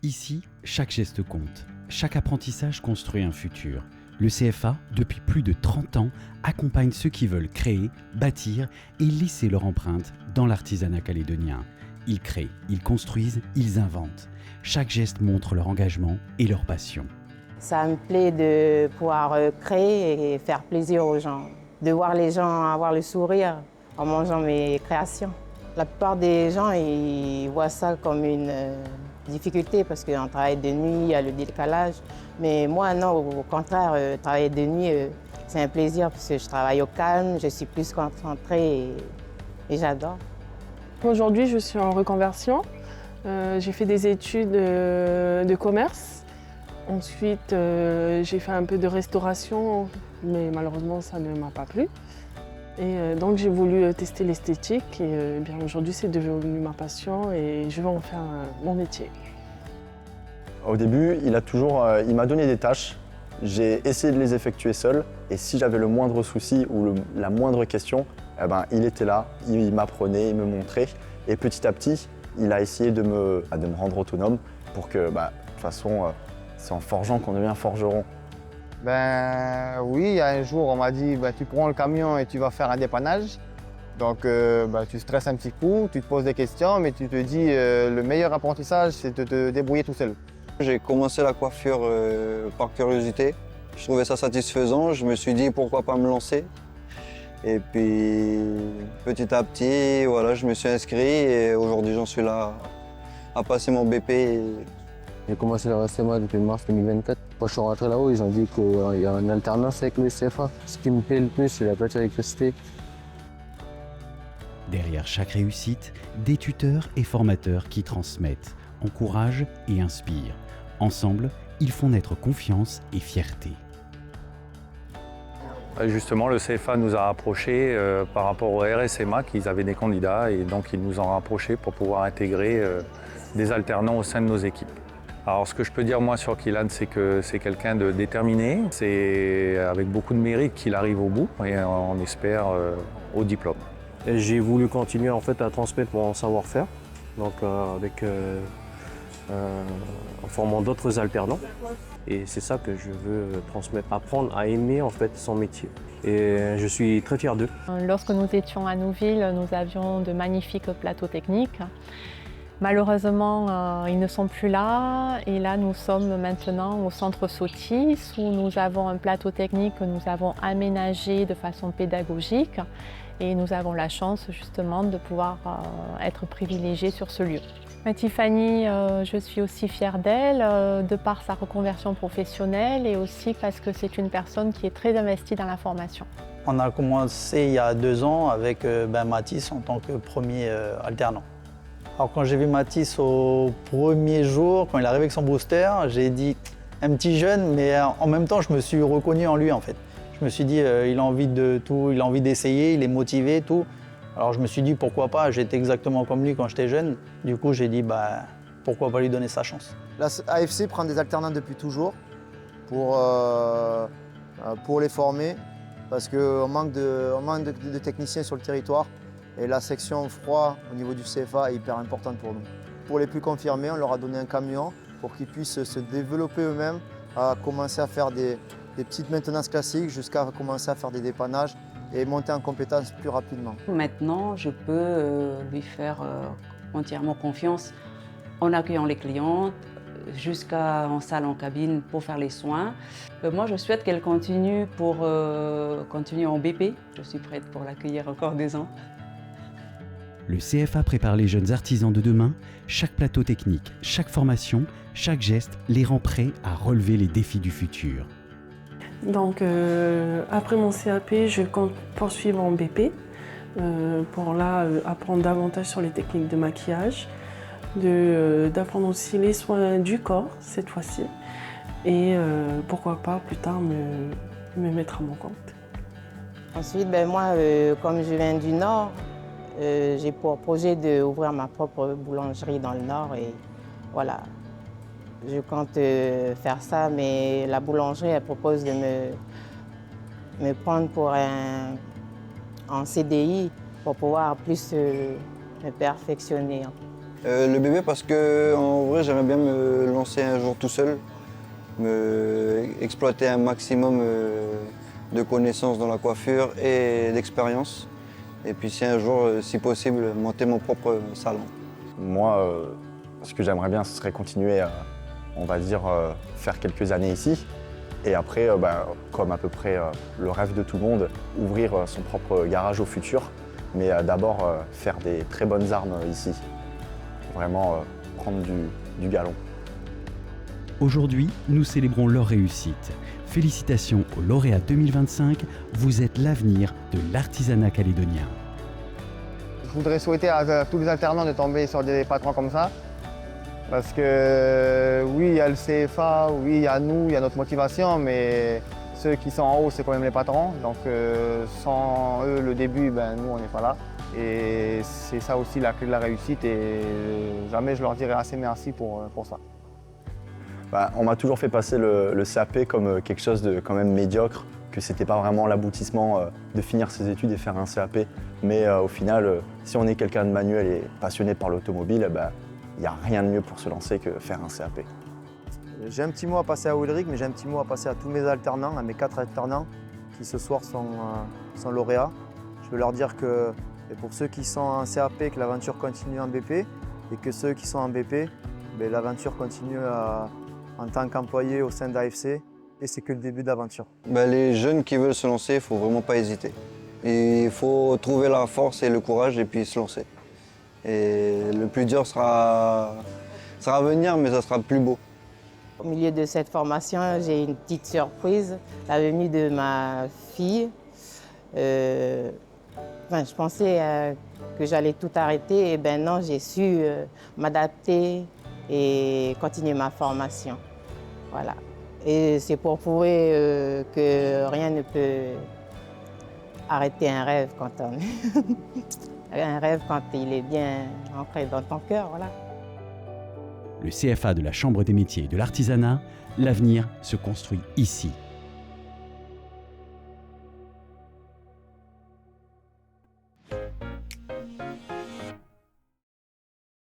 Ici, chaque geste compte. Chaque apprentissage construit un futur. Le CFA, depuis plus de 30 ans, accompagne ceux qui veulent créer, bâtir et laisser leur empreinte dans l'artisanat calédonien. Ils créent, ils construisent, ils inventent. Chaque geste montre leur engagement et leur passion. Ça me plaît de pouvoir créer et faire plaisir aux gens, de voir les gens avoir le sourire en mangeant mes créations. La plupart des gens ils voient ça comme une difficulté parce qu'on travaille de nuit, il y a le décalage. Mais moi, non, au contraire, travailler de nuit, c'est un plaisir parce que je travaille au calme, je suis plus concentrée et j'adore. Aujourd'hui, je suis en reconversion. J'ai fait des études de commerce. Ensuite, j'ai fait un peu de restauration, mais malheureusement, ça ne m'a pas plu. Et donc, j'ai voulu tester l'esthétique. Et bien aujourd'hui, c'est devenu ma passion et je vais en faire mon métier. Au début, il m'a donné des tâches. J'ai essayé de les effectuer seul. Et si j'avais le moindre souci ou la moindre question, eh ben, il était là, il m'apprenait, il me montrait. Et petit à petit, il a essayé de me rendre autonome pour que, de toute façon, c'est en forgeant qu'on devient forgeron. Ben oui, il y a un jour, on m'a dit tu prends le camion et tu vas faire un dépannage. Donc tu stresses un petit coup, tu te poses des questions, mais tu te dis le meilleur apprentissage, c'est de te débrouiller tout seul. J'ai commencé la coiffure par curiosité. Je trouvais ça satisfaisant, je me suis dit pourquoi pas me lancer. Et puis petit à petit, voilà, je me suis inscrit et aujourd'hui j'en suis là à passer mon BP. J'ai commencé le RSMA depuis mars 2024. Quand je suis rentré là-haut, ils ont dit qu'il y a une alternance avec le CFA. Ce qui me plaît le plus, c'est la peinture électricité. Derrière chaque réussite, des tuteurs et formateurs qui transmettent, encouragent et inspirent. Ensemble, ils font naître confiance et fierté. Justement, le CFA nous a rapprochés par rapport au RSMA, qu'ils avaient des candidats et donc ils nous ont rapprochés pour pouvoir intégrer des alternants au sein de nos équipes. Alors ce que je peux dire moi sur Kylian, c'est que c'est quelqu'un de déterminé, c'est avec beaucoup de mérite qu'il arrive au bout et on espère au diplôme. J'ai voulu continuer en fait à transmettre mon savoir-faire, donc en formant d'autres alternants. Et c'est ça que je veux transmettre, apprendre à aimer en fait son métier. Et je suis très fier d'eux. Lorsque nous étions à Nouville, nous avions de magnifiques plateaux techniques. Malheureusement, ils ne sont plus là. Et là, nous sommes maintenant au centre Sotis où nous avons un plateau technique que nous avons aménagé de façon pédagogique. Et nous avons la chance justement de pouvoir être privilégiés sur ce lieu. Tiffany, je suis aussi fière d'elle, de par sa reconversion professionnelle et aussi parce que c'est une personne qui est très investie dans la formation. On a commencé il y a 2 ans avec Mathis en tant que premier alternant. Alors quand j'ai vu Mathis au premier jour, quand il est arrivé avec son booster, j'ai dit un petit jeune, mais en même temps je me suis reconnu en lui en fait. Je me suis dit il a envie de tout, il a envie d'essayer, il est motivé, tout. Alors je me suis dit pourquoi pas, j'étais exactement comme lui quand j'étais jeune. Du coup j'ai dit pourquoi pas lui donner sa chance. La AFC prend des alternants depuis toujours pour les former parce qu'on manque de techniciens sur le territoire et la section froid au niveau du CFA est hyper importante pour nous. Pour les plus confirmés, on leur a donné un camion pour qu'ils puissent se développer eux-mêmes, à commencer à faire des petites maintenances classiques jusqu'à commencer à faire des dépannages et monter en compétences plus rapidement. Maintenant, je peux lui faire entièrement confiance en accueillant les clientes, jusqu'en salle en cabine pour faire les soins. Moi, je souhaite qu'elle continue pour continuer en BP. Je suis prête pour l'accueillir encore 2 ans. Le CFA prépare les jeunes artisans de demain. Chaque plateau technique, chaque formation, chaque geste les rend prêts à relever les défis du futur. Donc après mon CAP, je compte poursuivre en BP pour là apprendre davantage sur les techniques de maquillage, d'apprendre aussi les soins du corps cette fois-ci et pourquoi pas plus tard me mettre à mon compte. Ensuite, moi, comme je viens du Nord, j'ai pour projet d'ouvrir ma propre boulangerie dans le Nord et voilà. Je compte faire ça, mais la boulangerie, elle propose de me prendre pour en CDI pour pouvoir plus me perfectionner. Le bébé parce que en vrai j'aimerais bien me lancer un jour tout seul, exploiter un maximum de connaissances dans la coiffure et d'expérience. Et puis si un jour, si possible, monter mon propre salon. Moi, ce que j'aimerais bien, ce serait continuer, on va dire, faire quelques années ici. Et après, comme à peu près le rêve de tout le monde, ouvrir son propre garage au futur. Mais d'abord, faire des très bonnes armes ici. Vraiment prendre du galon. Aujourd'hui, nous célébrons leur réussite. Félicitations aux lauréats 2025, vous êtes l'avenir de l'artisanat calédonien. Je voudrais souhaiter à tous les alternants de tomber sur des patrons comme ça. Parce que oui, il y a le CFA, oui, il y a nous, il y a notre motivation, mais ceux qui sont en haut, c'est quand même les patrons. Donc sans eux, le début, nous, on n'est pas là. Et c'est ça aussi la clé de la réussite et jamais je leur dirai assez merci pour ça. On m'a toujours fait passer le CAP comme quelque chose de quand même médiocre, que c'était pas vraiment l'aboutissement de finir ses études et faire un CAP. Mais au final, si on est quelqu'un de manuel et passionné par l'automobile, il n'y a rien de mieux pour se lancer que faire un CAP. J'ai un petit mot à passer à Ulrich, mais j'ai un petit mot à passer à tous mes alternants, à mes 4 alternants qui ce soir sont lauréats. Je veux leur dire que pour ceux qui sont en CAP, que l'aventure continue en BP, et que ceux qui sont en BP, l'aventure continue en tant qu'employé au sein d'AFC, et c'est que le début d'aventure. Les jeunes qui veulent se lancer, il ne faut vraiment pas hésiter. Il faut trouver la force et le courage et puis se lancer. Et le plus dur sera à venir, mais ça sera plus beau. Au milieu de cette formation, j'ai une petite surprise, la venue de ma fille. Je pensais que j'allais tout arrêter, et non, j'ai su m'adapter et continuer ma formation. Voilà. Et c'est pour prouver que rien ne peut arrêter un rêve quand un rêve quand il est bien ancré dans ton cœur. Voilà. Le CFA de la Chambre des métiers et de l'artisanat, l'avenir se construit ici.